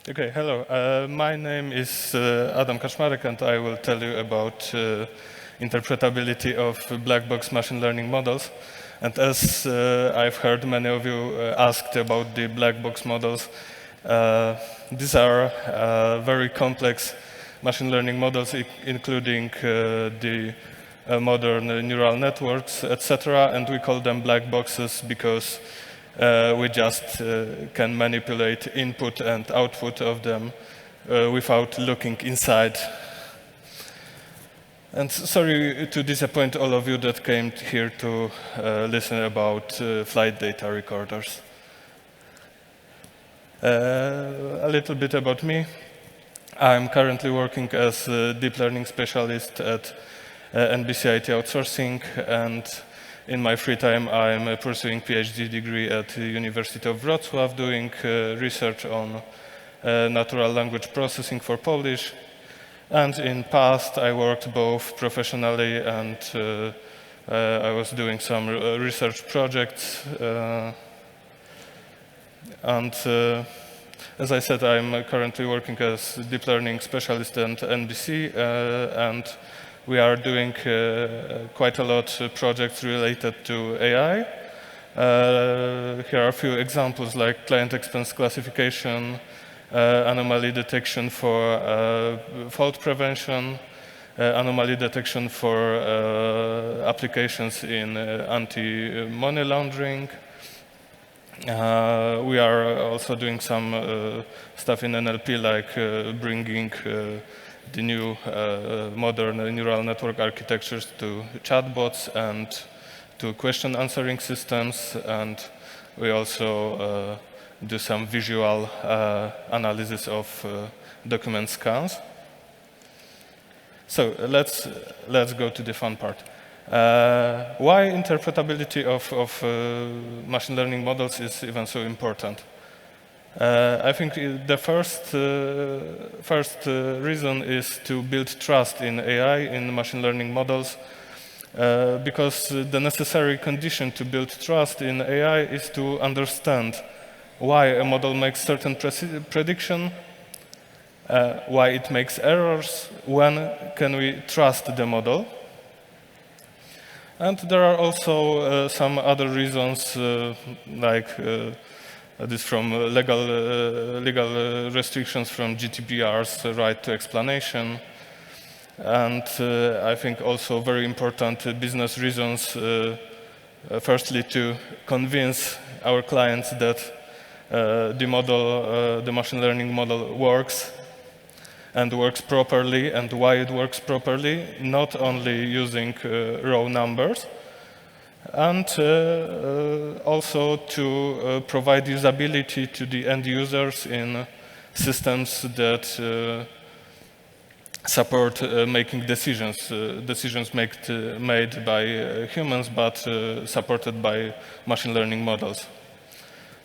Okay, hello. My name is Adam Kaczmarek, and I will tell you about interpretability of black box machine learning models. And as I've heard many of you asked about the black box models, these are very complex machine learning models, including the modern neural networks, etc. And we call them black boxes because we just can manipulate input and output of them without looking inside. And sorry to disappoint all of you that came here to listen about flight data recorders. A little bit about me. I'm currently working as a deep learning specialist at NBC IT Outsourcing, and in my free time, I'm pursuing PhD degree at the University of Wrocław, doing research on natural language processing for Polish. And in past, I worked both professionally and I was doing some research projects. As I said, I'm currently working as deep learning specialist at NBC, and we are doing quite a lot of projects related to AI. Here are a few examples like client expense classification, anomaly detection for fault prevention, anomaly detection for applications in anti-money laundering. We are also doing some stuff in NLP, like bringing the new modern neural network architectures to chatbots and to question answering systems. And we also do some visual analysis of document scans. So let's go to the fun part. Why interpretability of machine learning models is even so important? I think the first reason is to build trust in AI, in machine learning models, because the necessary condition to build trust in AI is to understand why a model makes certain prediction, why it makes errors, when can we trust the model. And there are also some other reasons, like this from legal restrictions from GDPR's right to explanation. And I think also very important business reasons, firstly to convince our clients that the machine learning model works and works properly, and why it works properly, not only using raw numbers, and also to provide usability to the end users in systems that support making decisions, decisions made by humans, but supported by machine learning models.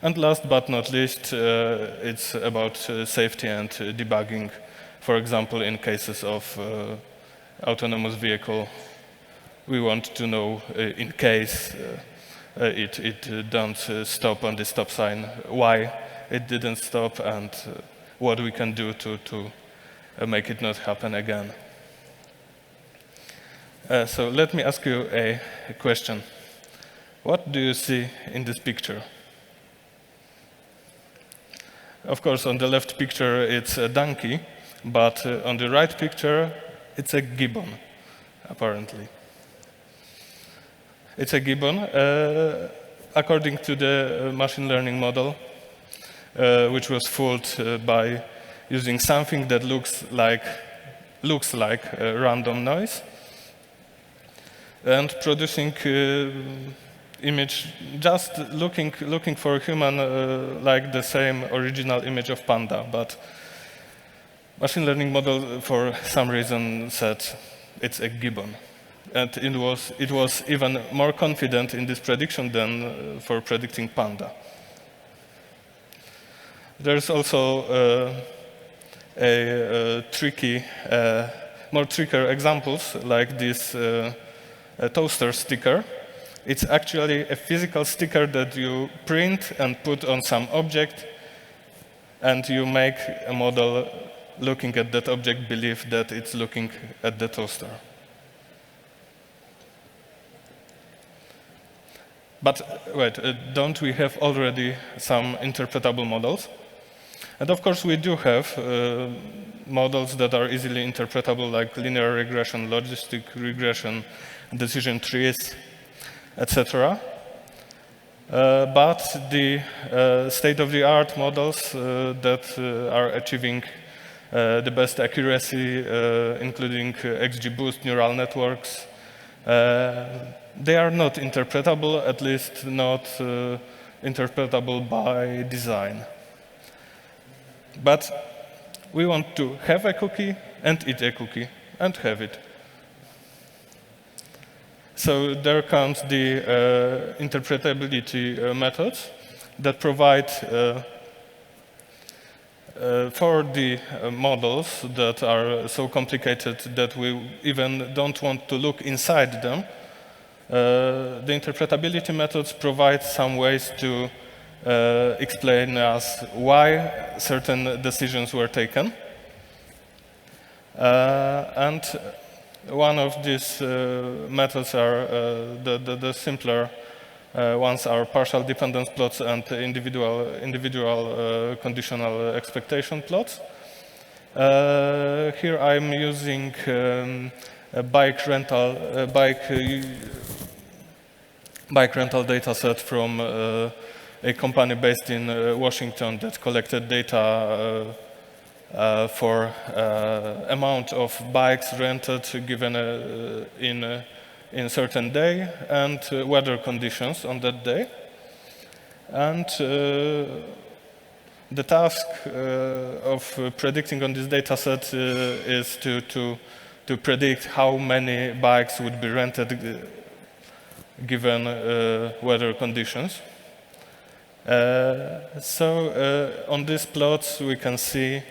And last but not least, it's about safety and debugging. For example, in cases of autonomous vehicle, we want to know in case it don't stop on the stop sign, why it didn't stop, and what we can do to make it not happen again. So let me ask you a question. What do you see in this picture? Of course, on the left picture, it's a donkey, but on the right picture, it's a gibbon, apparently. It's a gibbon, according to the machine learning model, which was fooled by using something that looks like a random noise and producing image, just looking for a human like the same original image of panda, but machine learning model for some reason said it's a gibbon. And it was even more confident in this prediction than for predicting panda. There's also more trickier examples, like this toaster sticker. It's actually a physical sticker that you print and put on some object, and you make a model looking at that object believe that it's looking at the toaster. But wait, don't we have already some interpretable models? And of course, we do have models that are easily interpretable, like linear regression, logistic regression, decision trees, etc. But the state-of-the-art models that are achieving the best accuracy, including XGBoost neural networks, they are not interpretable, at least not interpretable by design. But we want to have a cookie and eat a cookie and have it. So there comes the interpretability methods that provide for the models that are so complicated that we even don't want to look inside them. The interpretability methods provide some ways to explain us why certain decisions were taken. And one of these methods are the simpler ones are partial dependence plots and individual conditional expectation plots. Here I'm using a bike rental data set from a company based in Washington that collected data for amount of bikes rented given in certain day and weather conditions on that day. And the task of predicting on this data set is to predict how many bikes would be rented given weather conditions. So on these plots we can see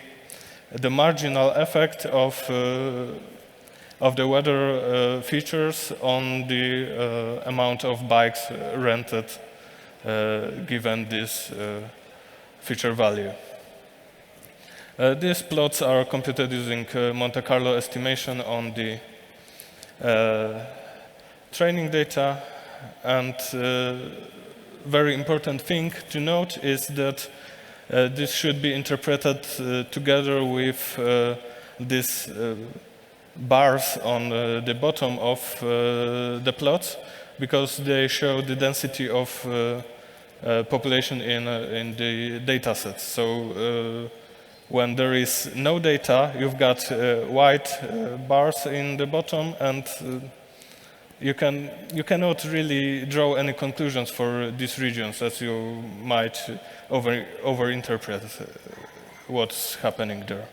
the marginal effect of the weather features on the amount of bikes rented given this feature value. These plots are computed using Monte Carlo estimation on the training data, and very important thing to note is that this should be interpreted together with these bars on the bottom of the plots, because they show the density of population in the data set. So when there is no data, you've got white bars in the bottom, and you cannot really draw any conclusions for these regions, as you might overinterpret what's happening there.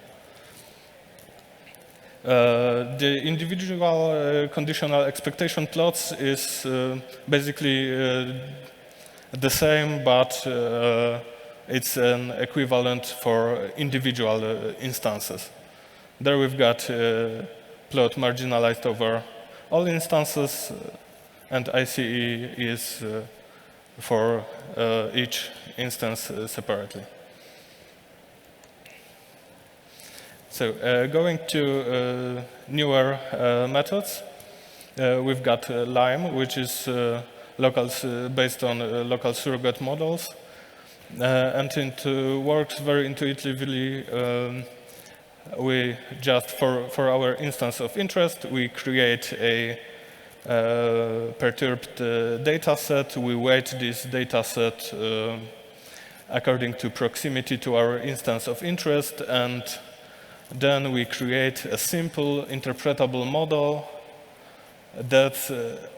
The individual conditional expectation plots is basically the same, but it's an equivalent for individual instances. There we've got plot marginalized over all instances, and ICE is for each instance separately. So going to newer methods, we've got LIME, which is based on local surrogate models, and it works very intuitively. We just, for our instance of interest, we create a perturbed data set. We weight this data set according to proximity to our instance of interest, and then we create a simple interpretable model that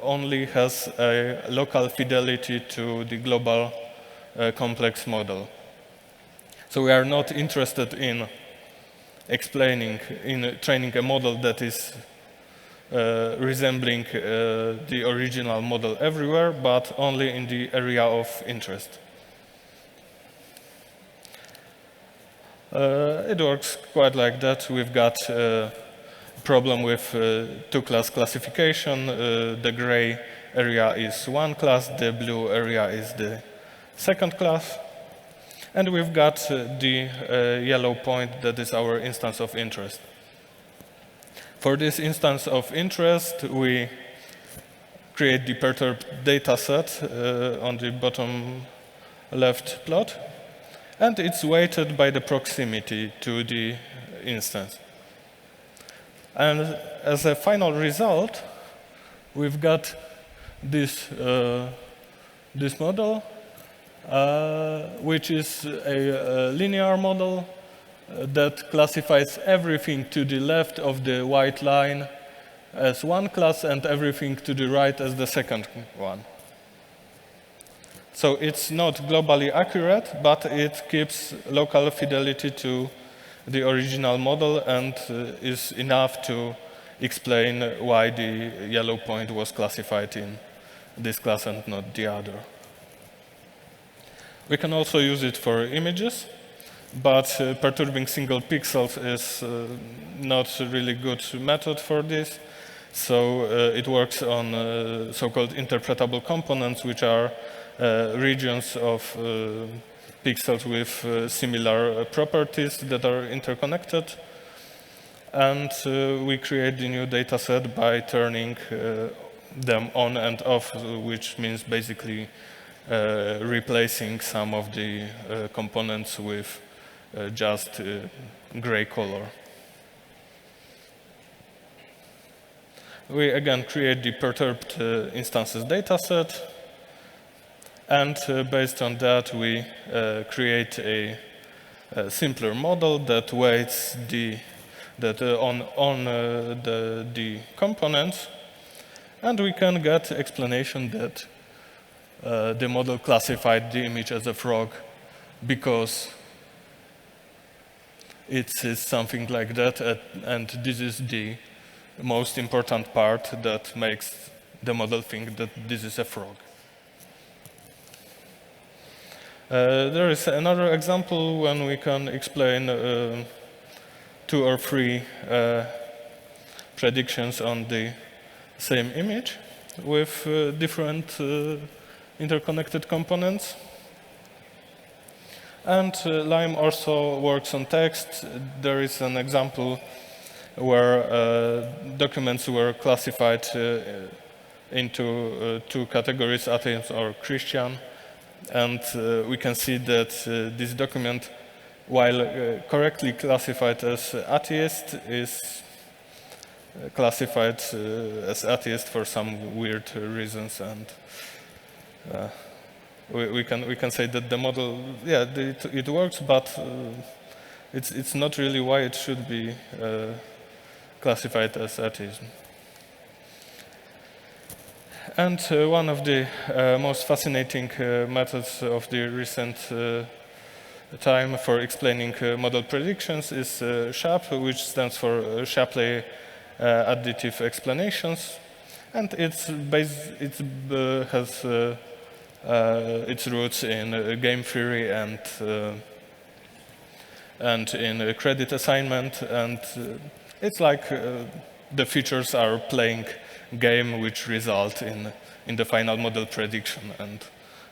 only has a local fidelity to the global complex model. So we are not interested in training a model that is resembling the original model everywhere, but only in the area of interest. It works quite like that. We've got a problem with two-class classification. The gray area is one class, the blue area is the second class. And we've got the yellow point that is our instance of interest. For this instance of interest, we create the perturbed data set on the bottom left plot, and it's weighted by the proximity to the instance. And as a final result, we've got this, this model, which is a linear model that classifies everything to the left of the white line as one class and everything to the right as the second one. So it's not globally accurate, but it keeps local fidelity to the original model and is enough to explain why the yellow point was classified in this class and not the other. We can also use it for images, but perturbing single pixels is not a really good method for this. So it works on so-called interpretable components, which are regions of pixels with similar properties that are interconnected. And we create the new data set by turning them on and off, which means basically replacing some of the components with just gray color. We again create the perturbed instances dataset, and based on that we create a simpler model that weights the components, and we can get explanation that the model classified the image as a frog because it is something like that, and this is the most important part that makes the model think that this is a frog. There is another example when we can explain 2 or 3 predictions on the same image with different interconnected components. And Lime also works on text. There is an example where documents were classified into 2 categories, atheist or Christian. And we can see that this document, while correctly classified as atheist, is classified as atheist for some weird reasons. And we can say that the model, yeah, it works, but it's not really why it should be classified as atheism. And one of the most fascinating methods of the recent time for explaining model predictions is SHAP, which stands for Shapley Additive Explanations, and it has its roots in game theory and in credit assignment, and it's like the features are playing game which result in the final model prediction, and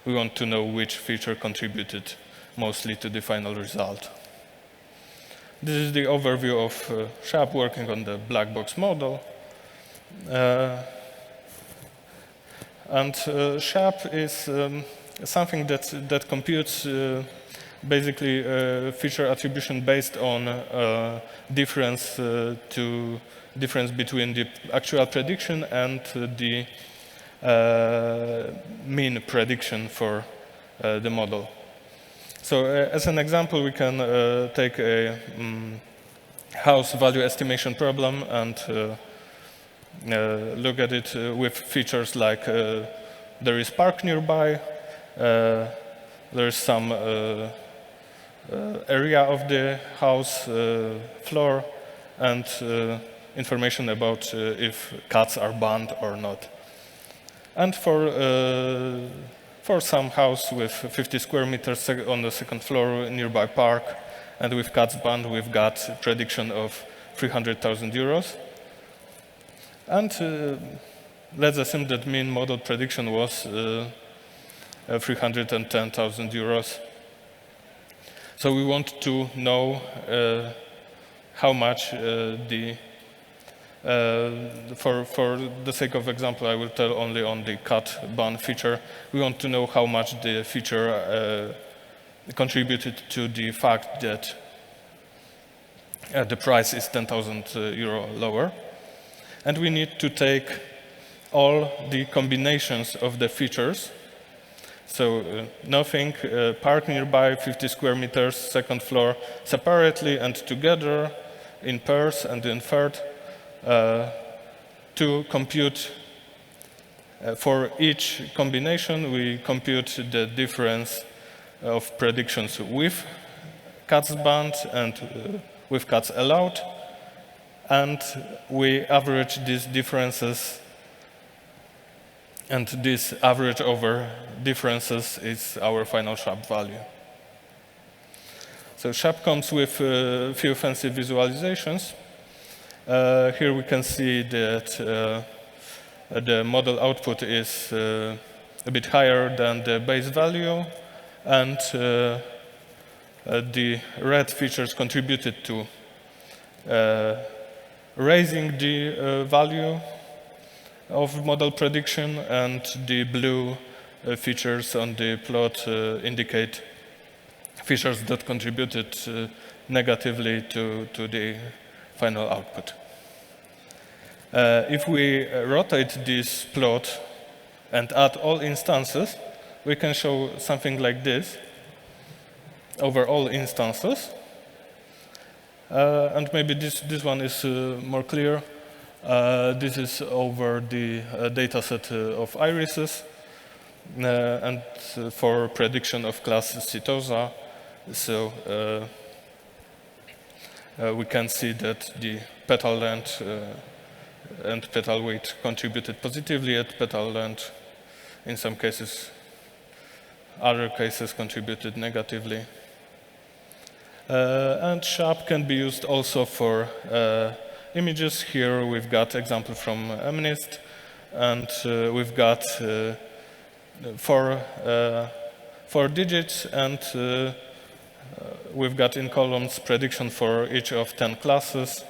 we want to know which feature contributed mostly to the final result. This is the overview of SHAP working on the black box model. And SHAP is something that computes basically feature attribution based on difference between the actual prediction and the mean prediction for the model. So as an example, we can take a house value estimation problem and look at it with features like there is park nearby, there is some area of the house floor, and information about if cats are banned or not. And for some house with 50 square meters on the second floor, nearby park, and with cats banned, we've got a prediction of 300,000 euros. And let's assume that mean model prediction was 310,000 euros. So we want to know how much for the sake of example, I will tell only on the cut ban feature. We want to know how much the feature contributed to the fact that the price is 10,000 euro lower. And we need to take all the combinations of the features. So nothing, park nearby, 50 square meters, second floor, separately and together, in pairs and in third, to compute. For each combination, we compute the difference of predictions with cuts banned and with cuts allowed, and we average these differences, and this average over differences is our final SHAP value. So SHAP comes with a few fancy visualizations. Here we can see that the model output is a bit higher than the base value, and the red features contributed to raising the value of model prediction, and the blue features on the plot indicate features that contributed negatively to the final output. If we rotate this plot and add all instances, we can show something like this over all instances. And maybe this one is more clear. This is over the data set of irises and for prediction of class Setosa. So we can see that the petal length and petal weight contributed positively, and petal length in some cases, other cases contributed negatively. And SHAP can be used also for images. Here we've got example from MNIST, and we've got four digits, and we've got in columns prediction for each of 10 classes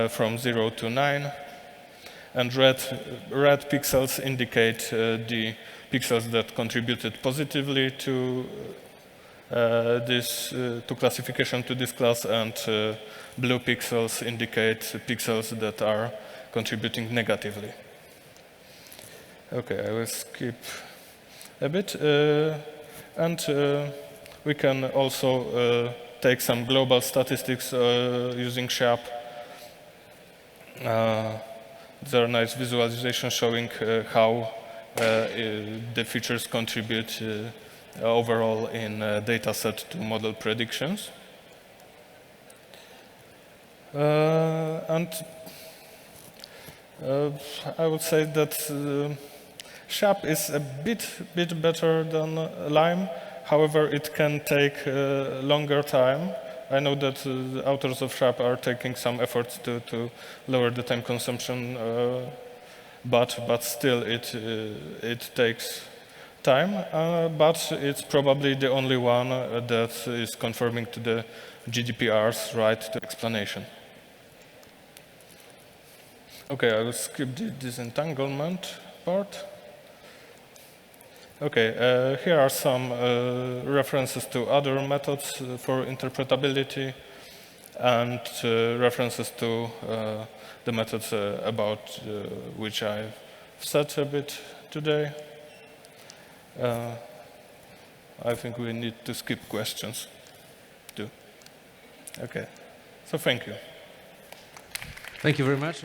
from 0 to 9. And red pixels indicate the pixels that contributed positively to to classification to this class, and blue pixels indicate pixels that are contributing negatively. Okay, I will skip a bit. And we can also take some global statistics using SHAP. There are nice visualizations showing how the features contribute overall in data set to model predictions. And I would say that SHAP is a bit better than Lime. However, it can take longer time. I know that the authors of SHAP are taking some efforts to lower the time consumption, but still it takes time. But it's probably the only one that is conforming to the GDPR's right to explanation. Okay, I will skip the disentanglement part. Okay, here are some references to other methods for interpretability, and references to the methods about which I've said a bit today. I think we need to skip questions too. Okay, so thank you. Thank you very much.